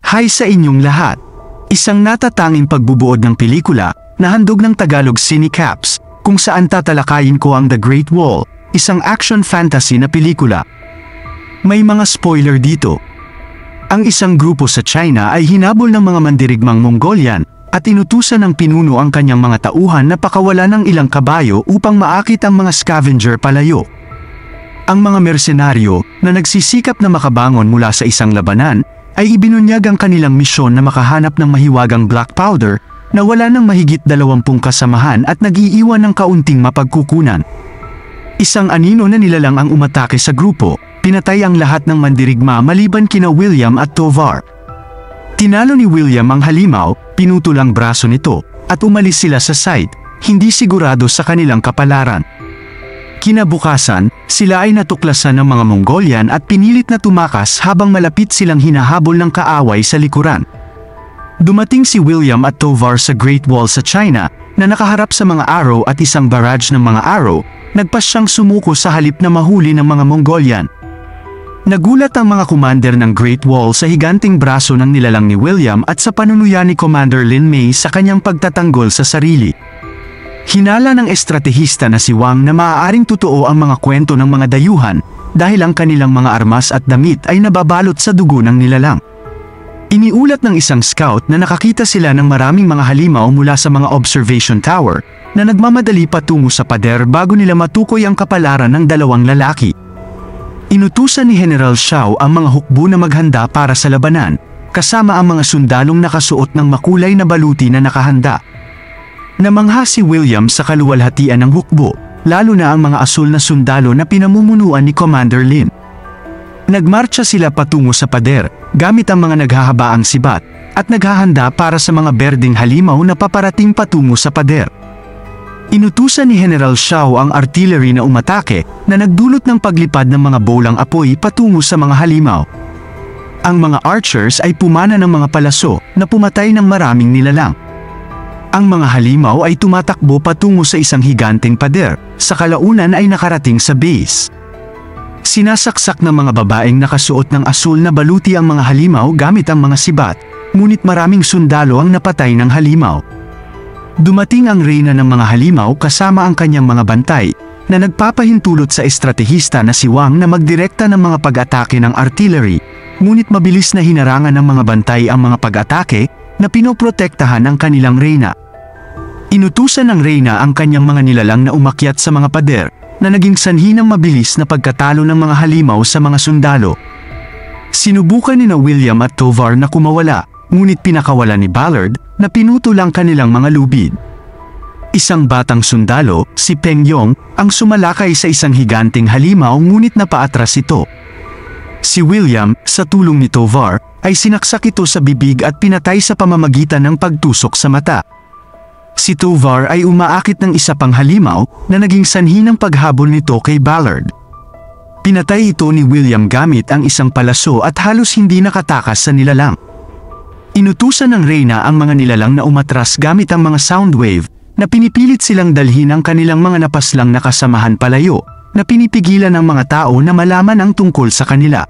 Hi sa inyong lahat! Isang natatanging pagbubuod ng pelikula na handog ng Tagalog Cinecaps, kung saan tatalakayin ko ang The Great Wall, isang action fantasy na pelikula. May mga spoiler dito. Ang isang grupo sa China ay hinabol ng mga mandirigmang Mongolian at inutusan ng pinuno ang kanyang mga tauhan na pakawala ng ilang kabayo upang maakit ang mga scavenger palayo. Ang mga mersenaryo na nagsisikap na makabangon mula sa isang labanan ay ibinunyag ang kanilang misyon na makahanap ng mahiwagang black powder na wala ng mahigit 20 kasamahan at nag-iiwan ng kaunting mapagkukunan. Isang anino na nilalang ang umatake sa grupo, pinatay ang lahat ng mandirigma maliban kina William at Tovar. Tinalo ni William ang halimaw, pinutol ang braso nito, at umalis sila sa site, hindi sigurado sa kanilang kapalaran. Kinabukasan, sila ay natuklasan ng mga Mongolian at pinilit na tumakas habang malapit silang hinahabol ng kaaway sa likuran. Dumating si William at Tovar sa Great Wall sa China na nakaharap sa mga arrow at isang barrage ng mga arrow, nagpasyang sumuko sa halip na mahuli ng mga Mongolian. Nagulat ang mga commander ng Great Wall sa higanting braso ng nilalang ni William at sa panunuya ni Commander Lin Mei sa kanyang pagtatanggol sa sarili. Hinala ng estratehista na si Wang na maaaring totoo ang mga kwento ng mga dayuhan dahil ang kanilang mga armas at damit ay nababalot sa dugo ng nilalang. Iniulat ng isang scout na nakakita sila ng maraming mga halimaw mula sa mga observation tower na nagmamadali patungo sa pader bago nila matukoy ang kapalaran ng dalawang lalaki. Inutusan ni General Xiao ang mga hukbo na maghanda para sa labanan, kasama ang mga sundalong nakasuot ng makulay na baluti na nakahanda. Namangha si William sa kaluwalhatian ng hukbo, lalo na ang mga asul na sundalo na pinamumunuan ni Commander Lin. Nagmarcha sila patungo sa pader, gamit ang mga naghahabaang sibat, at naghahanda para sa mga berdeng halimaw na paparating patungo sa pader. Inutusan ni General Xiao ang artillery na umatake na nagdulot ng paglipad ng mga bolang apoy patungo sa mga halimaw. Ang mga archers ay pumana ng mga palaso na pumatay ng maraming nilalang. Ang mga halimaw ay tumatakbo patungo sa isang higanteng pader, sa kalaunan ay nakarating sa base. Sinasaksak ng mga babaeng nakasuot ng asul na baluti ang mga halimaw gamit ang mga sibat, ngunit maraming sundalo ang napatay ng halimaw. Dumating ang reyna ng mga halimaw kasama ang kanyang mga bantay, na nagpapahintulot sa estratehista na si Wang na magdirekta ng mga pag-atake ng artillery, ngunit mabilis na hinarangan ng mga bantay ang mga pag-atake na pinoprotektahan ang kanilang reyna. Inutusan ng reyna ang kanyang mga nilalang na umakyat sa mga pader, na naging sanhi ng mabilis na pagkatalo ng mga halimaw sa mga sundalo. Sinubukan ni William at Tovar na kumawala, ngunit pinakawala ni Ballard na pinutol ang kanilang mga lubid. Isang batang sundalo, si Peng Yong, ang sumalakay sa isang higanting halimaw ngunit napaatras ito. Si William, sa tulong ni Tovar, ay sinaksak ito sa bibig at pinatay sa pamamagitan ng pagtusok sa mata. Si Tovar ay umaakit ng isa pang halimaw na naging sanhi ng paghabol nito kay Ballard. Pinatay ito ni William gamit ang isang palaso at halos hindi nakatakas sa nilalang. Inutusan ng reyna ang mga nilalang na umatras gamit ang mga soundwave na pinipilit silang dalhin ang kanilang mga napaslang na kasamahan palayo, na pinipigilan ng mga tao na malaman ang tungkol sa kanila.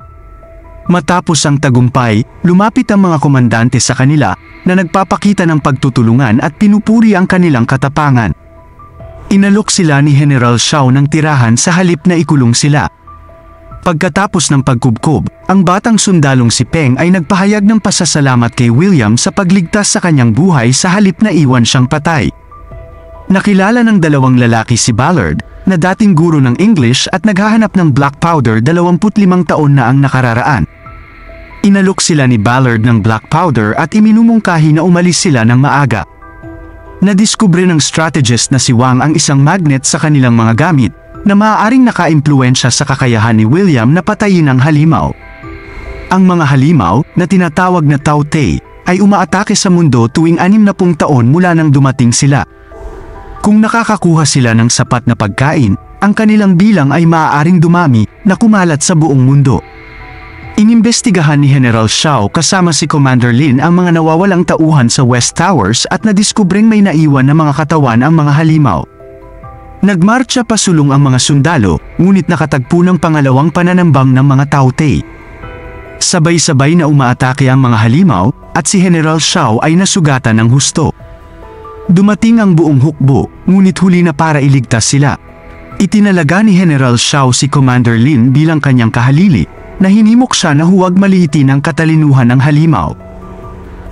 Matapos ang tagumpay, lumapit ang mga komandante sa kanila na nagpapakita ng pagtutulungan at pinupuri ang kanilang katapangan. Inalok sila ni General Xiao ng tirahan sa halip na ikulong sila. Pagkatapos ng pagkubkob, ang batang sundalong si Peng ay nagpahayag ng pasasalamat kay William sa pagligtas sa kanyang buhay sa halip na iwan siyang patay. Nakilala ng dalawang lalaki si Ballard, na dating guro ng English at naghahanap ng black powder 25 taon na ang nakararaan. Inalok sila ni Ballard ng black powder at iminumungkahi na umalis sila ng maaga. Nadiskubre ng strategist na si Wang ang isang magnet sa kanilang mga gamit, na maaaring nakaimpluwensya sa kakayahan ni William na patayin ang halimaw. Ang mga halimaw, na tinatawag na Tao Te, ay umaatake sa mundo tuwing 60 taon mula nang dumating sila. Kung nakakakuha sila ng sapat na pagkain, ang kanilang bilang ay maaaring dumami na kumalat sa buong mundo. Inimbestigahan ni General Xiao kasama si Commander Lin ang mga nawawalang tauhan sa West Towers at nadiskubreng may naiwan na mga katawan ang mga halimaw. Nagmarcha pasulong ang mga sundalo, ngunit nakatagpo ng pangalawang pananambang ng mga Tao Te. Sabay-sabay na umaatake ang mga halimaw at si General Shao ay nasugatan ng husto. Dumating ang buong hukbo, ngunit huli na para iligtas sila. Itinalaga ni General Shao si Commander Lin bilang kanyang kahalili, na hinimok siya na huwag maliitin ang katalinuhan ng halimaw.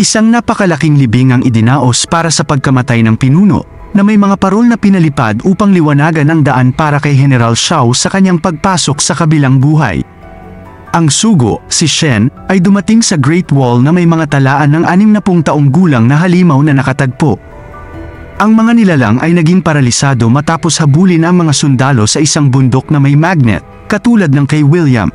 Isang napakalaking libing ang idinaos para sa pagkamatay ng pinuno, na may mga parol na pinalipad upang liwanagan ang daan para kay General Shao sa kanyang pagpasok sa kabilang buhay. Ang sugo, si Shen, ay dumating sa Great Wall na may mga talaan ng 60 taong gulang na halimaw na nakatagpo. Ang mga nilalang ay naging paralisado matapos habulin ang mga sundalo sa isang bundok na may magnet, katulad ng kay William.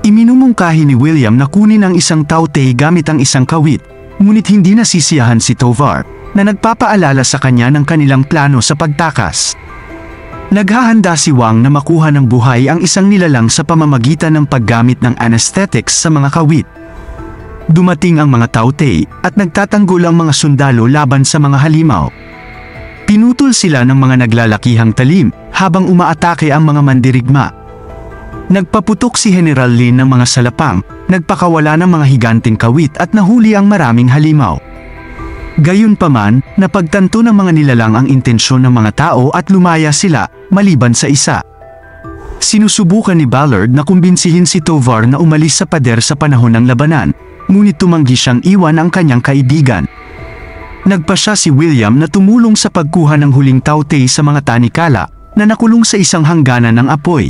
Iminumungkahi ni William na kunin ang isang tautay gamit ang isang kawit, ngunit hindi nasisiyahan si Tovar, na nagpapaalala sa kanya ng kanilang plano sa pagtakas. Naghahanda si Wang na makuha ng buhay ang isang nilalang sa pamamagitan ng paggamit ng anesthetics sa mga kawit. Dumating ang mga tautay at nagtatanggol ang mga sundalo laban sa mga halimaw. Pinutol sila ng mga naglalakihang talim habang umaatake ang mga mandirigma. Nagpaputok si General Lin ng mga salapang, nagpakawala ng mga higanting kawit at nahuli ang maraming halimaw. Gayunpaman, napagtanto ng mga nilalang ang intensyon ng mga tao at lumaya sila, maliban sa isa. Sinusubukan ni Ballard na kumbinsihin si Tovar na umalis sa pader sa panahon ng labanan, ngunit tumanggi siyang iwan ang kanyang kaibigan. Nagpasya si William na tumulong sa pagkuha ng huling tautay sa mga tanikala na nakulong sa isang hangganan ng apoy.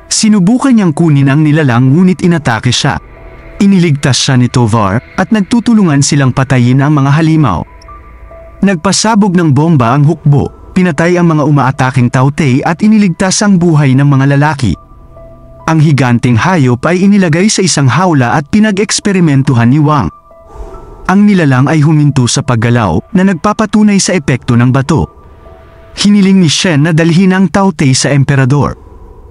Sinubukan niyang kunin ang nilalang ngunit inatake siya. Iniligtas siya ni Tovar at nagtutulungan silang patayin ang mga halimaw. Nagpasabog ng bomba ang hukbo, pinatay ang mga umaataking tautay at iniligtas ang buhay ng mga lalaki. Ang higanting hayop ay inilagay sa isang hawla at pinag-eksperimentuhan ni Wang. Ang nilalang ay huminto sa paggalaw na nagpapatunay sa epekto ng bato. Hiniling ni Shen na dalhin ang tautay sa emperador.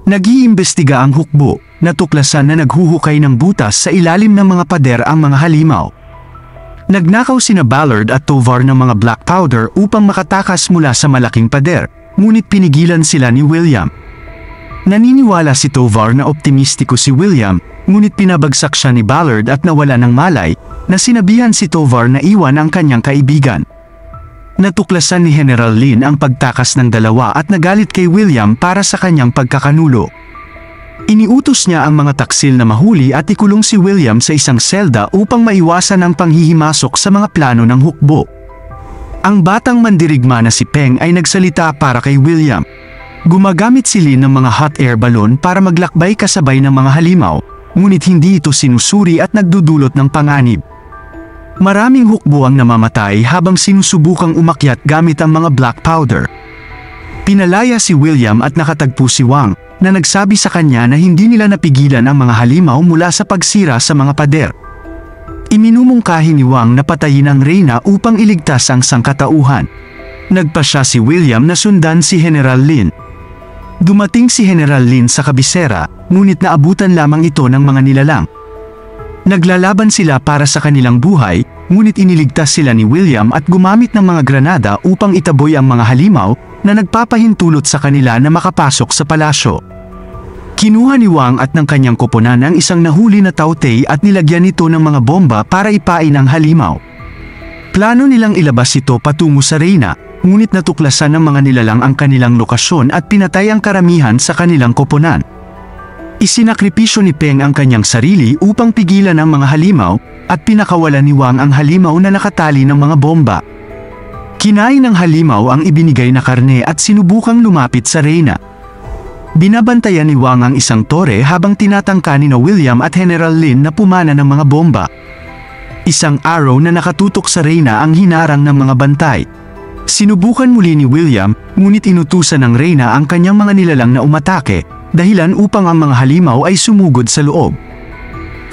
Nag-iimbestiga ang hukbo, natuklasan na naghuhukay ng butas sa ilalim ng mga pader ang mga halimaw. Nagnakaw sina Ballard at Tovar ng mga black powder upang makatakas mula sa malaking pader, ngunit pinigilan sila ni William. Naniniwala si Tovar na optimistiko si William, ngunit pinabagsak siya ni Ballard at nawala ng malay, na sinabihan si Tovar na iwan ang kanyang kaibigan. Natuklasan ni General Lin ang pagtakas ng dalawa at nagalit kay William para sa kanyang pagkakanulo. Iniutos niya ang mga taksil na mahuli at ikulong si William sa isang selda upang maiwasan ang panghihimasok sa mga plano ng hukbo. Ang batang mandirigma na si Peng ay nagsalita para kay William. Gumagamit si Lin ng mga hot air balloon para maglakbay kasabay ng mga halimaw, ngunit hindi ito sinusuri at nagdudulot ng panganib. Maraming hukbo ang namamatay habang sinusubukang umakyat gamit ang mga black powder. Pinalaya si William at nakatagpo si Wang, na nagsabi sa kanya na hindi nila napigilan ang mga halimaw mula sa pagsira sa mga pader. Iminumungkahi ni Wang na patayin ang reyna upang iligtas ang sangkatauhan. Nagpasya si William na sundan si General Lin. Dumating si General Lin sa kabisera, ngunit naabutan lamang ito ng mga nilalang. Naglalaban sila para sa kanilang buhay, ngunit iniligtas sila ni William at gumamit ng mga granada upang itaboy ang mga halimaw na nagpapahintulot sa kanila na makapasok sa palasyo. Kinuha ni Wang at ng kanyang koponan ang isang nahuli na tautay at nilagyan nito ng mga bomba para ipain ang halimaw. Plano nilang ilabas ito patungo sa reyna, ngunit natuklasan ng mga nilalang ang kanilang lokasyon at pinatay ang karamihan sa kanilang koponan. Isinakripisyo ni Peng ang kanyang sarili upang pigilan ang mga halimaw at pinakawalan ni Wang ang halimaw na nakatali ng mga bomba. Kinain ng halimaw ang ibinigay na karne at sinubukang lumapit sa reyna. Binabantayan ni Wang ang isang tore habang tinatangka ni William at General Lin na pumana ng mga bomba. Isang arrow na nakatutok sa reyna ang hinarang ng mga bantay. Sinubukan muli ni William, ngunit inutusan ng reyna ang kanyang mga nilalang na umatake, dahilan upang ang mga halimaw ay sumugod sa loob.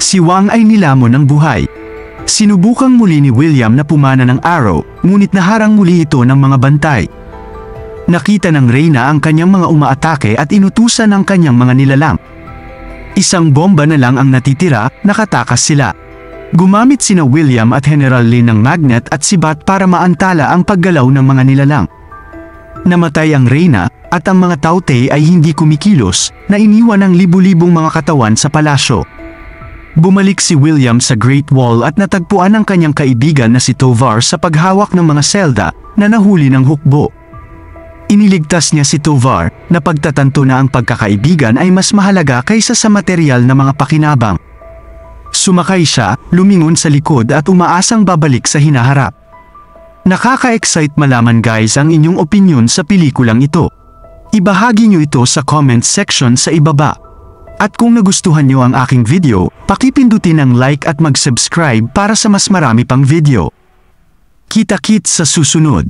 Si Wang ay nilamon ng buhay. Sinubukang muli ni William na pumana ng arrow, ngunit naharang muli ito ng mga bantay. Nakita ng reyna ang kanyang mga umaatake at inutusan ang kanyang mga nilalang. Isang bomba na lang ang natitira, nakatakas sila. Gumamit sina William at General Lin ng magnet at sibat para maantala ang paggalaw ng mga nilalang. Namatay ang reyna at ang mga tautay ay hindi kumikilos, na iniwan ang libu-libong mga katawan sa palasyo. Bumalik si William sa Great Wall at natagpuan ang kanyang kaibigan na si Tovar sa paghawak ng mga selda na nahuli ng hukbo. Iniligtas niya si Tovar na pagtatanto na ang pagkakaibigan ay mas mahalaga kaysa sa material na mga pakinabang. Sumakay siya, lumingon sa likod at umaasang babalik sa hinaharap. Nakaka-excite malaman guys ang inyong opinyon sa pelikulang ito. Ibahagi niyo ito sa comment section sa ibaba. At kung nagustuhan niyo ang aking video, pakipindutin ang like at mag-subscribe para sa mas marami pang video. Kita-kits sa susunod.